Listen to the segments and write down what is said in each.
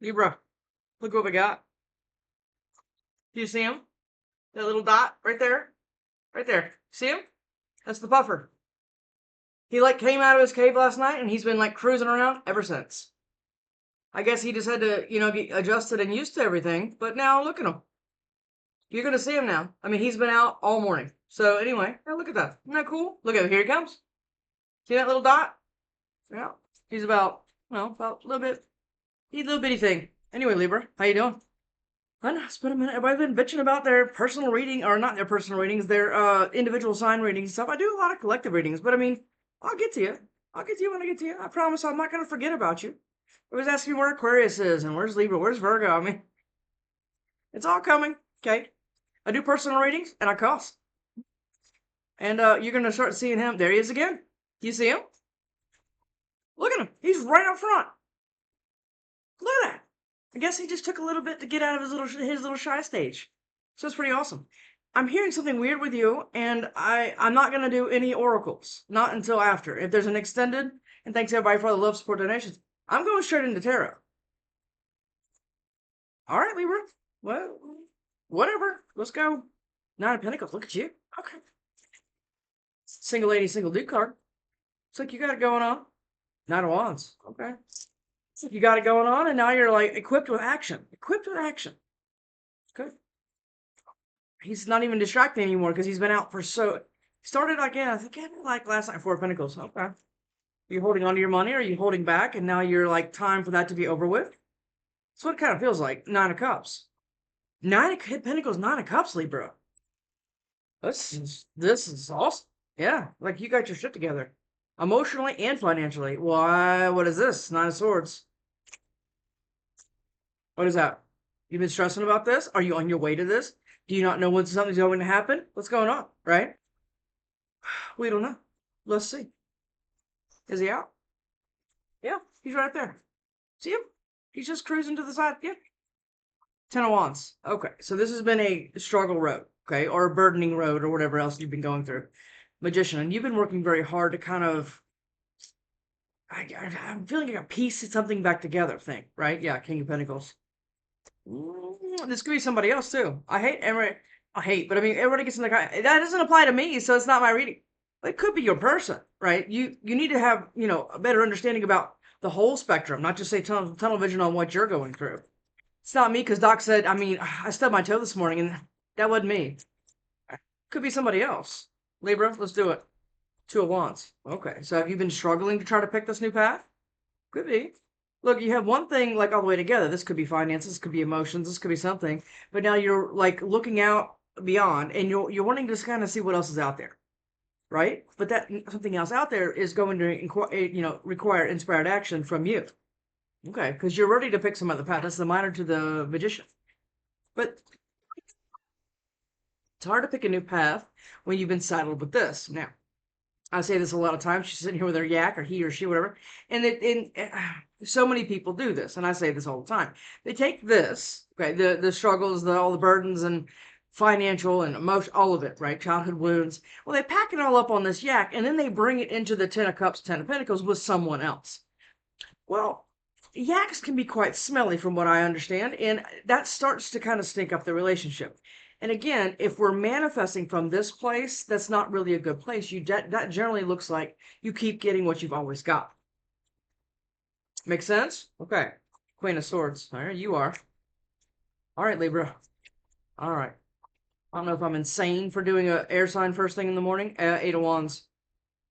Libra, look what we got. Do you see him? That little dot right there? Right there. See him? That's the puffer. He like came out of his cave last night and he's been like cruising around ever since. I guess he just had to, get adjusted and used to everything. But now look at him. You're going to see him now. I mean, he's been out all morning. So anyway, now look at that. Isn't that cool? Look at him. Here he comes. See that little dot? Yeah. He's about, about a little bit, he's a little bitty thing. Anyway, Libra, how you doing? I know, it's been a minute. Everybody's been bitching about their personal reading, or not their personal readings, their individual sign readings and stuff. I do a lot of collective readings, but I mean, I'll get to you. I'll get to you when I get to you. I promise I'm not going to forget about you. Everybody's asking me where Aquarius is and where's Libra, where's Virgo. I mean, it's all coming, okay? I do personal readings and I cost. And you're going to start seeing him. There he is again. You see him? Look at him. He's right up front. Look at that. I guess he just took a little bit to get out of his little shy stage. So it's pretty awesome. I'm hearing something weird with you, and I'm not going to do any oracles. Not until after. If there's an extended, and thanks everybody for all the love, support, donations, I'm going straight into tarot. All right, Libra. Well, whatever. Let's go. Nine of Pentacles. Look at you. Okay. Single lady, single dude card. Looks like you got it going on. Nine of Wands. Okay. Looks like you got it going on, and now you're like equipped with action. Equipped with action. Good. He's not even distracted anymore because he's been out for so. Started again, I think like last night, Four of Pentacles. Okay. Are you holding on to your money? Or are you holding back? And now you're like time for that to be over with? That's what it kind of feels like. Nine of Cups. Nine of Pentacles, Nine of Cups, Libra. This is awesome. Yeah, like you got your shit together. Emotionally and financially. Why, what is this? Nine of Swords. What is that? You've been stressing about this? Are you on your way to this? Do you not know when something's going to happen? What's going on, right? We don't know. Let's see. Is he out? Yeah, he's right there. See him? He's just cruising to the side. Yeah. Ten of Wands. Okay, so this has been a struggle road, okay, or a burdening road, or whatever else you've been going through. Magician, and you've been working very hard to kind of, I'm feeling like a piece of something back together thing, right? Yeah, King of Pentacles. This could be somebody else too. But I mean, everybody gets in the that doesn't apply to me, so it's not my reading. It could be your person, right? You need to have, a better understanding about the whole spectrum, not just say tunnel vision on what you're going through. It's not me because Doc said, I mean, I stubbed my toe this morning and that wasn't me. Could be somebody else. Libra, let's do it. Two of Wands. Okay, so have you been struggling to try to pick this new path? Could be. Look, you have one thing like all the way together. This could be finances, this could be emotions, this could be something. But now you're like looking out beyond and you're wanting to just kind of see what else is out there. Right? But that something else out there is going to require inspired action from you. Okay, because you're ready to pick some other path. That's the minor to the Magician. But it's hard to pick a new path when you've been saddled with this. Now, I say this a lot of times. She's sitting here with her yak, or he or she, whatever. And so many people do this, and I say this all the time. They take this, okay, the struggles, all the burdens, and financial and emotion, all of it, right? Childhood wounds. Well, they pack it all up on this yak, and then they bring it into the Ten of Cups, Ten of Pentacles with someone else. Well, yaks can be quite smelly from what I understand, and that starts to kind of stink up the relationship. And again, if we're manifesting from this place, that's not really a good place. That generally looks like you keep getting what you've always got. Make sense? Okay. Queen of Swords. All right, you are. All right, Libra. All right. I don't know if I'm insane for doing an air sign first thing in the morning. Eight of Wands.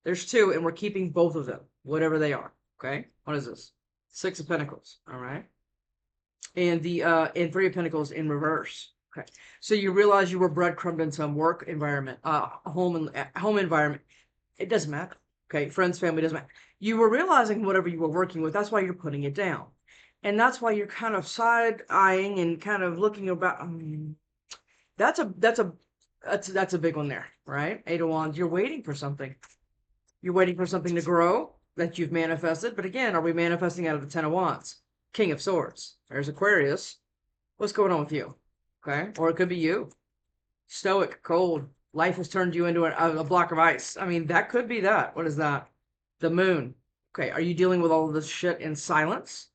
There's two, and we're keeping both of them, whatever they are. Okay? What is this? Six of Pentacles. All right. And and Three of Pentacles in reverse. Okay, so you realize you were breadcrumbed in some work environment, home environment. It doesn't matter. Okay, friends, family, doesn't matter. You were realizing whatever you were working with. That's why you're putting it down, and that's why you're kind of side eyeing and kind of looking about. That's a big one there, right? Eight of Wands. You're waiting for something. You're waiting for something to grow that you've manifested. But again, are we manifesting out of the Ten of Wands? King of Swords. There's Aquarius. What's going on with you? Okay, or it could be you. Stoic, cold. Life has turned you into a block of ice. I mean, that could be that. What is that? The Moon. Okay, are you dealing with all of this shit in silence?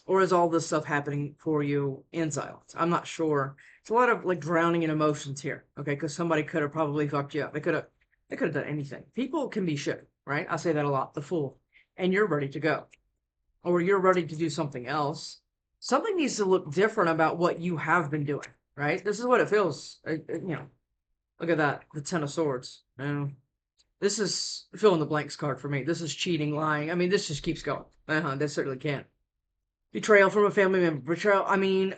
Or is all this stuff happening for you in silence? I'm not sure. It's a lot of like drowning in emotions here, okay? Because somebody could have probably fucked you up. They could have done anything. People can be shit, right? I say that a lot, the fool. And you're ready to go. Or you're ready to do something else. Something needs to look different about what you have been doing, right? This is what it feels. Look at that, the Ten of Swords. This is fill in the blanks card for me. This is cheating, lying. I mean, this just keeps going. They certainly can. Betrayal from a family member. Betrayal. I mean,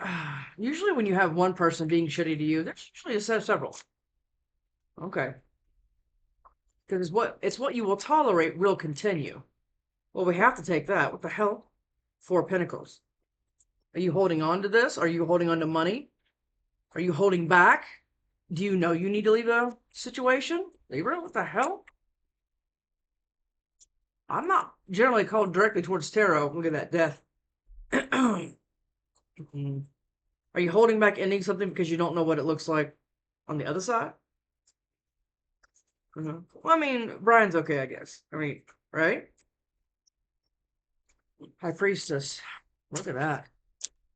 usually when you have one person being shitty to you, there's usually a set of several. Okay. Because it's what you will tolerate will continue. Well, we have to take that. What the hell? Four Pentacles. Are you holding on to this? Are you holding on to money? Are you holding back? Do you know you need to leave a situation? Libra, what the hell? I'm not generally called directly towards tarot. Look at that death. Are you holding back ending something because you don't know what it looks like on the other side? Well, I mean, Brian's okay, I guess. I mean, right? High Priestess. Look at that.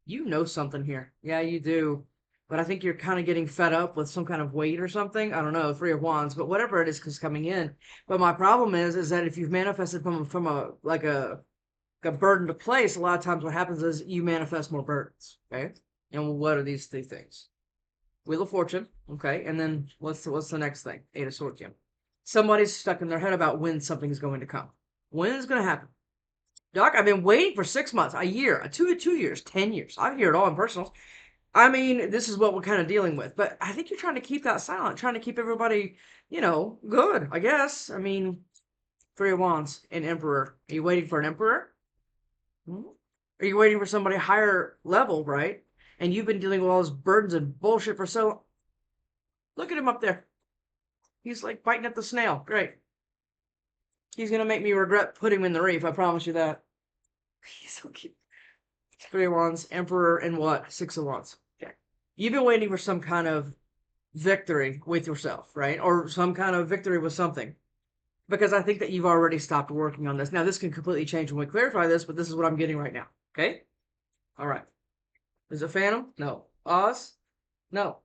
You know something here. Yeah, you do. But I think you're kind of getting fed up with some kind of weight or something. I don't know, Three of Wands, but whatever it is coming in. But my problem is that if you've manifested from a burden to place, a lot of times what happens is you manifest more burdens. Okay. And what are these three things? Wheel of Fortune. Okay. And then what's the next thing? Eight of Swords. Yeah. Somebody's stuck in their head about when something's going to come. When is going to happen? Doc, I've been waiting for 6 months, a year, 2 years, 10 years. I hear it all in personals. I mean, this is what we're kind of dealing with. But I think you're trying to keep that silent, trying to keep everybody, good, I guess. I mean, Three of Wands and Emperor. Are you waiting for an Emperor? Are you waiting for somebody higher level, right? And you've been dealing with all those burdens and bullshit for so long. Look at him up there. He's like biting at the snail. Great. He's going to make me regret putting him in the reef. I promise you that. He's so cute. Three of Wands, Emperor, and what? Six of Wands. Okay. You've been waiting for some kind of victory with yourself, right? Or some kind of victory with something. Because I think that you've already stopped working on this. Now, this can completely change when we clarify this, but this is what I'm getting right now. Okay? All right. Is it Phantom? No. Oz? No.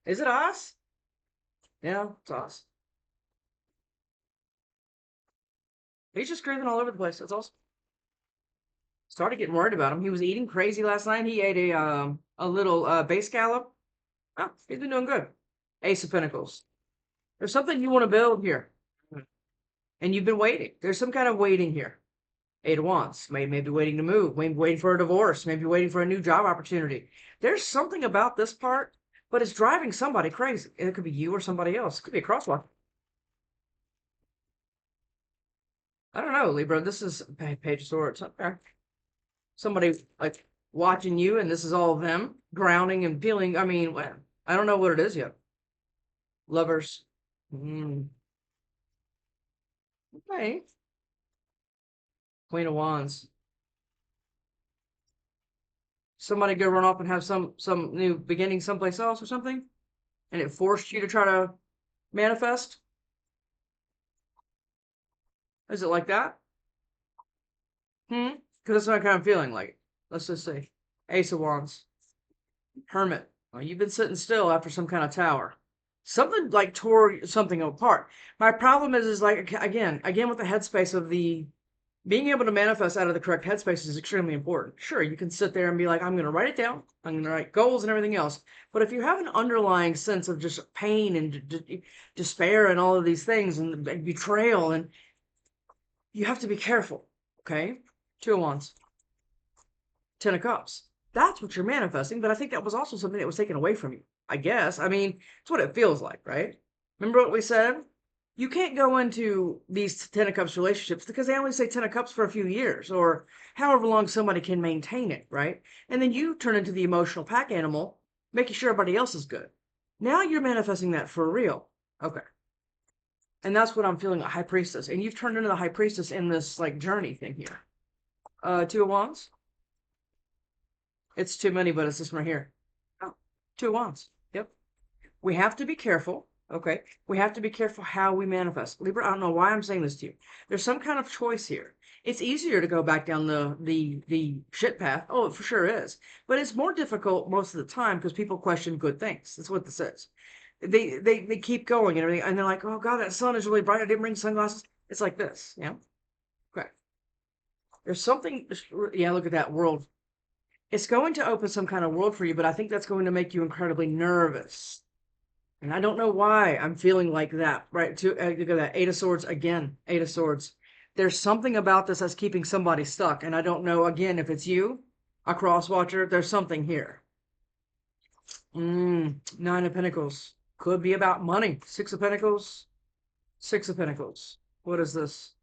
Is it Oz? Yeah, it's Oz. He's just cruising all over the place. That's awesome. Started getting worried about him. He was eating crazy last night. He ate a little base scallop. Oh, he's been doing good. Ace of Pentacles. There's something you want to build here. And you've been waiting. There's some kind of waiting here. Eight of Wands. Maybe waiting to move. Maybe waiting for a divorce. Maybe waiting for a new job opportunity. There's something about this part, but it's driving somebody crazy. It could be you or somebody else. It could be a crosswalk. I don't know, Libra. This is Page of Swords. Okay. Somebody like watching you, and this is all of them grounding and feeling. I mean, well, I don't know what it is yet. Lovers. Okay. Queen of Wands. Somebody go run off and have some new beginning someplace else or something, and it forced you to try to manifest. Is it like that? Because that's what I'm kind of feeling like. Let's just say Ace of Wands. Hermit. Well, you've been sitting still after some kind of tower. Something like tore something apart. My problem is like, again with the headspace of the being able to manifest out of the correct headspace is extremely important. Sure, you can sit there and be like, I'm going to write it down. I'm going to write goals and everything else. But if you have an underlying sense of just pain and despair and all of these things and betrayal, and you have to be careful. Okay? Two of Wands. Ten of Cups. That's what you're manifesting. But I think that was also something that was taken away from you. I guess. I mean, it's what it feels like, right? Remember what we said? You can't go into these Ten of Cups relationships because they only say Ten of Cups for a few years or however long somebody can maintain it, right? And then you turn into the emotional pack animal, making sure everybody else is good. Now you're manifesting that for real. Okay. And that's what I'm feeling, a High Priestess. And you've turned into the High Priestess in this like journey thing here. Two of Wands. It's too many, but it's this one right here. Oh, Two of Wands. Yep. We have to be careful. Okay. We have to be careful how we manifest. Libra, I don't know why I'm saying this to you. There's some kind of choice here. It's easier to go back down the shit path. Oh, it for sure is. But it's more difficult most of the time because people question good things. That's what this is. They keep going and everything, and they're like, oh God, that sun is really bright. I didn't bring sunglasses. It's like this, yeah. Okay. There's something. Yeah, look at that world. It's going to open some kind of world for you, but I think that's going to make you incredibly nervous. And I don't know why I'm feeling like that, right? Look at that. Eight of Swords again. Eight of Swords. There's something about this that's keeping somebody stuck. And I don't know, again, if it's you, a cross watcher. There's something here. Nine of Pentacles. Could be about money. Six of Pentacles. Six of Pentacles. What is this?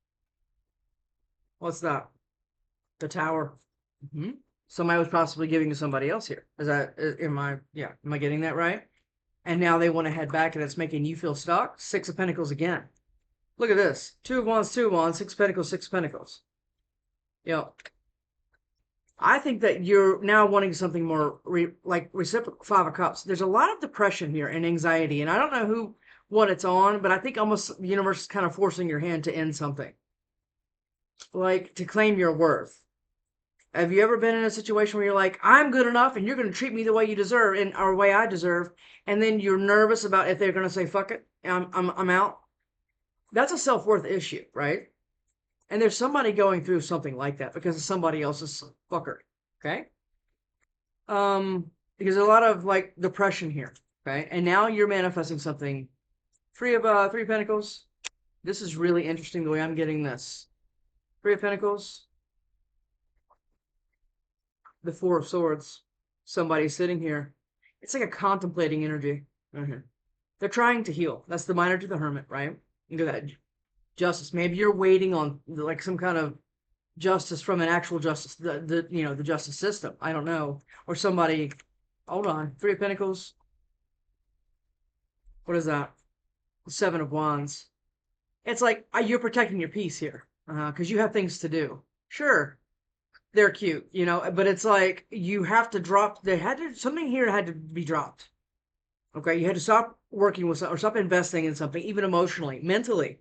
What's that? The Tower. Somebody was possibly giving to somebody else here. Am I getting that right? And now they want to head back and it's making you feel stuck. Six of Pentacles again. Look at this. Two of Wands, Two of Wands, Six of Pentacles, Six of Pentacles. I think that you're now wanting something more like reciprocal. Five of Cups. There's a lot of depression here and anxiety. And I don't know what it's on, but I think almost the universe is kind of forcing your hand to end something. Like to claim your worth. Have you ever been in a situation where you're like, I'm good enough and you're going to treat me the way you deserve or way I deserve, and then you're nervous about if they're going to say, fuck it, I'm out? That's a self-worth issue, right? And there's somebody going through something like that because of somebody else's fucker, okay? Because there's a lot of like depression here, okay? And now you're manifesting something. Three of Pentacles. This is really interesting the way I'm getting this. Three of Pentacles. The Four of Swords. Somebody sitting here. It's like a contemplating energy. They're trying to heal. That's the Minor to the Hermit, right? Look at that. Justice. Maybe you're waiting on like some kind of justice from an actual justice, the justice system. I don't know. Or somebody. Hold on. Three of Pentacles. What is that? Seven of Wands. It's like you're protecting your peace here because you have things to do. Sure. They're cute, but it's like you have to drop. Something here had to be dropped. Okay, you had to stop working with or stop investing in something, even emotionally, mentally,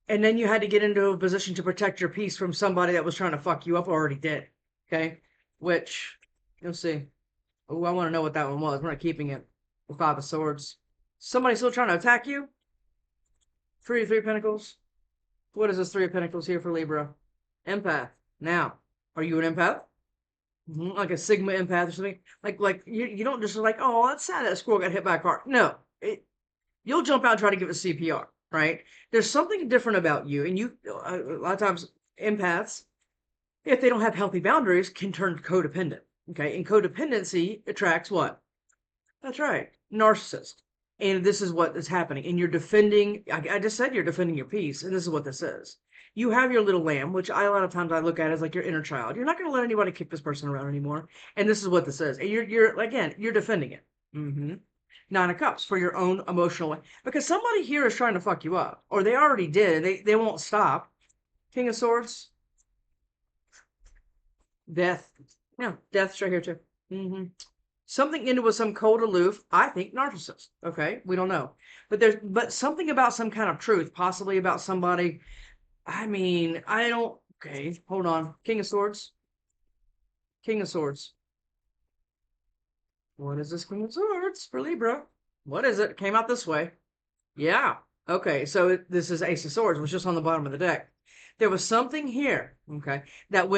and then you had to get into a position to protect your peace from somebody that was trying to fuck you up or already did. Okay, which you'll see. Oh, I want to know what that one was. We're not keeping it. The Five of Swords. Somebody still trying to attack you. Three of Pentacles. What is this Three of Pentacles here for Libra? Empath. Now. Are you an empath? Like a Sigma empath or something? Like you don't just like, oh, that's sad that squirrel got hit by a car. No, you'll jump out and try to give it CPR, right? There's something different about you, and a lot of times empaths, if they don't have healthy boundaries, can turn codependent. Okay, and codependency attracts what? That's right, narcissist. And this is what is happening. And you're defending. I just said you're defending your peace, and this is what this is. You have your little lamb, which a lot of times I look at as like your inner child. You're not going to let anybody kick this person around anymore. And this is what this is. And you're defending it. Nine of Cups for your own emotional way. Because somebody here is trying to fuck you up. Or they already did. They won't stop. King of Swords. Death. Yeah, death's right here too. Something into with some cold aloof, I think narcissist. Okay, we don't know. But something about some kind of truth, possibly about somebody. I mean, I don't. Okay, hold on. King of Swords. King of Swords. What is this King of Swords for Libra? What is it? Came out this way. Yeah. Okay, so this is Ace of Swords, which is just on the bottom of the deck. There was something here, okay, that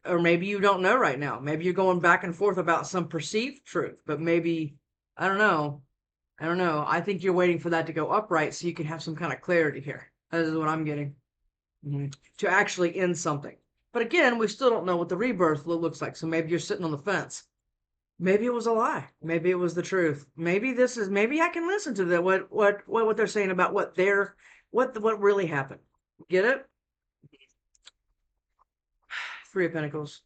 or maybe you don't know right now. Maybe you're going back and forth about some perceived truth, but maybe, I don't know. I think you're waiting for that to go upright so you can have some kind of clarity here. That is what I'm getting. To actually end something. But again, we still don't know what the rebirth looks like. So maybe you're sitting on the fence. Maybe it was a lie. Maybe it was the truth. Maybe I can listen to what they're saying about what really happened. Get it? Three of Pentacles.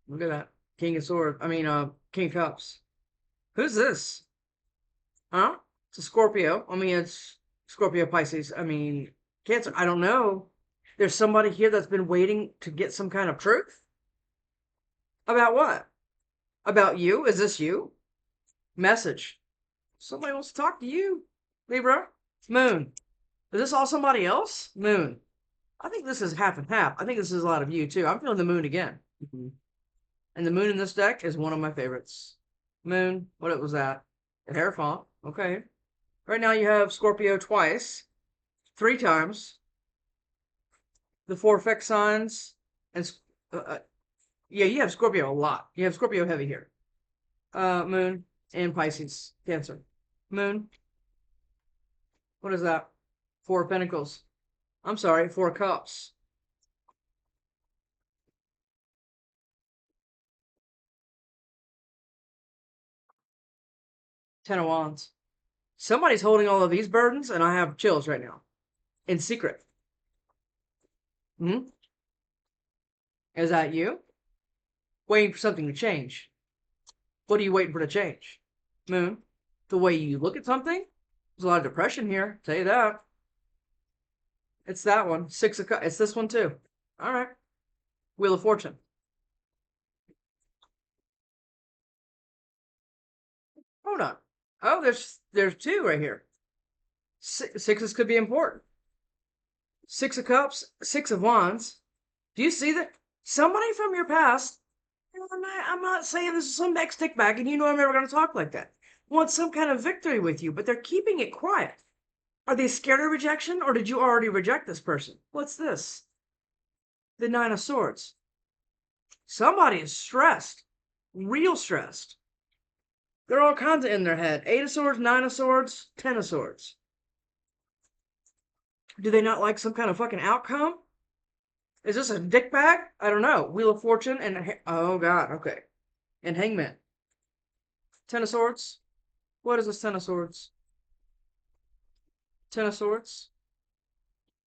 Look at that. King of Swords. King of Cups. Who's this? Huh? It's a Scorpio. It's Scorpio, Pisces. Cancer. I don't know. There's somebody here that's been waiting to get some kind of truth. About what? About you? Is this you? Message. Somebody wants to talk to you. Libra. Moon. Is this all somebody else? Moon. I think this is half and half. I think this is a lot of you too. I'm feeling the moon again. And the moon in this deck is one of my favorites. Moon, what was that? The Hierophant. Okay. Right now you have Scorpio twice, 3 times, the 4 fixed signs, and yeah, you have Scorpio a lot. You have Scorpio heavy here. Moon and Pisces, Cancer. Moon. What is that? 4 of Pentacles. I'm sorry, 4 of Cups. Ten of Wands. Somebody's holding all of these burdens, and I have chills right now. In secret. Hmm? Is that you? Waiting for something to change. What are you waiting for to change? Moon. The way you look at something? There's a lot of depression here. Tell you that. It's that one. 6 of Cups. It's this one too. All right. Wheel of Fortune. Hold on. Oh, there's 2 right here. Sixes could be important. 6 of Cups, 6 of Wands. Do you see that? Somebody from your past, I'm not saying this is some big stick back, and you know I'm never going to talk like that, wants some kind of victory with you, but they're keeping it quiet. Are they scared of rejection, or did you already reject this person? What's this? The 9 of Swords. Somebody is stressed. Real stressed. They're all kinds of in their head. 8 of Swords, 9 of Swords, 10 of Swords. Do they not like some kind of fucking outcome? Is this a dick bag? I don't know. Wheel of Fortune and... Oh, God. Okay. And Hangman. 10 of Swords. What is this 10 of Swords? 10 of Swords.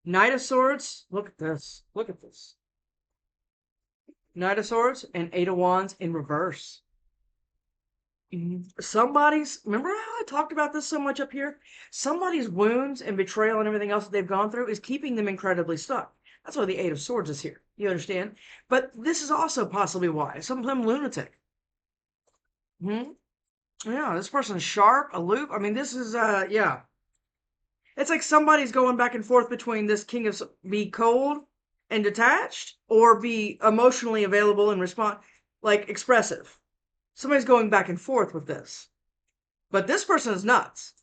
Knight of Swords. Look at this. Look at this. Knight of Swords and 8 of Wands in reverse. Somebody's... Remember how I talked about this so much up here? Somebody's wounds and betrayal and everything else that they've gone through is keeping them incredibly stuck. That's why the 8 of Swords is here. You understand? But this is also possibly why. Some lunatic. Yeah, this person's sharp, aloof. I mean, this is, yeah. It's like somebody's going back and forth between this King of... Be cold and detached, or be emotionally available and respond, like, expressive. Somebody's going back and forth with this. But this person is nuts.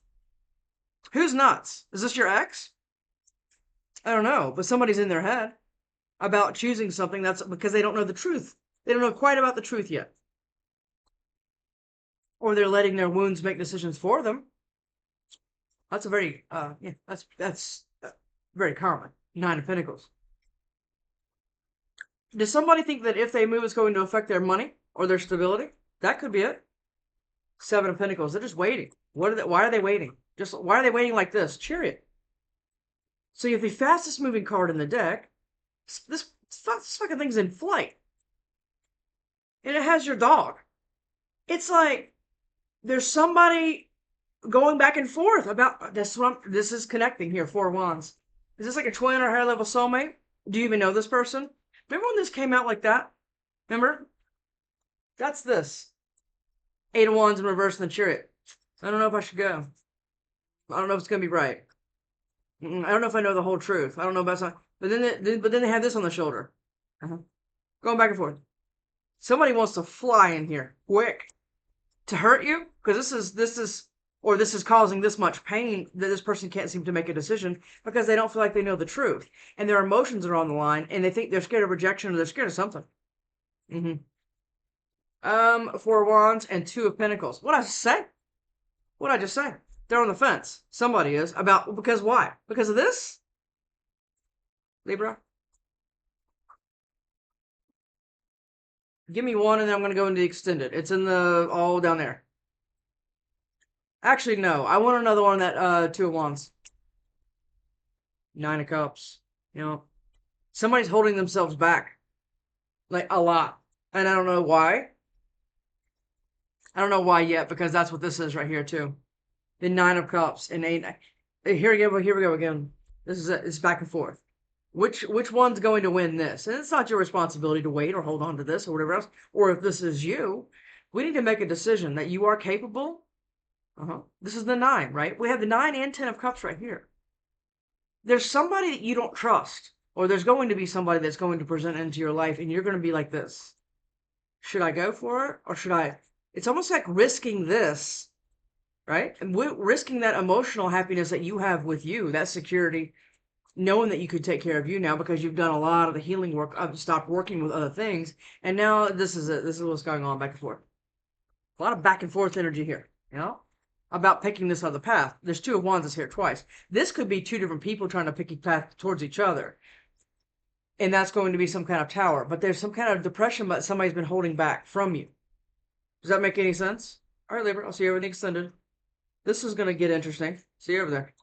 Who's nuts? Is this your ex? I don't know, but somebody's in their head about choosing something that's because they don't know the truth. They don't know quite about the truth yet. Or they're letting their wounds make decisions for them. That's a very, yeah, that's very common. 9 of Pentacles. Does somebody think that if they move, it's going to affect their money or their stability? That could be it. 7 of Pentacles. They're just waiting. Why are they waiting? Why are they waiting like this? Chariot. So you have the fastest moving card in the deck. This fucking thing's in flight. And it has your dog. It's like there's somebody going back and forth about this. This is connecting here. 4 Wands. Is this like a twin or higher level soulmate? Do you even know this person? Remember when this came out like that? Remember? That's this. 8 of Wands in reverse in the Chariot. I don't know if I should go. I don't know if it's gonna be right. I don't know if I know the whole truth. I don't know about something. But then they have this on the shoulder. Going back and forth. Somebody wants to fly in here quick to hurt you, because this is causing this much pain that this person can't seem to make a decision because they don't feel like they know the truth, and their emotions are on the line, and they think they're scared of rejection or they're scared of something. 4 Wands and 2 of Pentacles. What I say? What I just say? They're on the fence. Somebody is because why? Because of this? Libra. Give me one, and then I'm going to go into the extended. It's in the all down there. Actually, no. I want another one that 2 of Wands. 9 of Cups. You know, somebody's holding themselves back, like a lot, and I don't know why. I don't know why yet, because that's what this is right here too. The 9 of Cups and 8. Here we go again. This is it's back and forth. Which one's going to win this? And it's not your responsibility to wait or hold on to this or whatever else. Or if this is you, we need to make a decision that you are capable. This is the 9, right? We have the 9 and 10 of Cups right here. There's somebody that you don't trust. or there's going to be somebody that's going to present into your life, and you're going to be like this. Should I go for it, or should I? It's almost like risking this, right? And risking that emotional happiness that you have with you, that security, knowing that you could take care of you now because you've done a lot of the healing work. I've stopped working with other things, and now this is it. This is what's going on back and forth. A lot of back and forth energy here, about picking this other path. There's two of wands that's here twice. This could be two different people trying to pick a path towards each other. And that's going to be some kind of tower. But there's some kind of depression that somebody's been holding back from you. Does that make any sense? All right, Libra, I'll see you over the extended. This is going to get interesting. See you over there.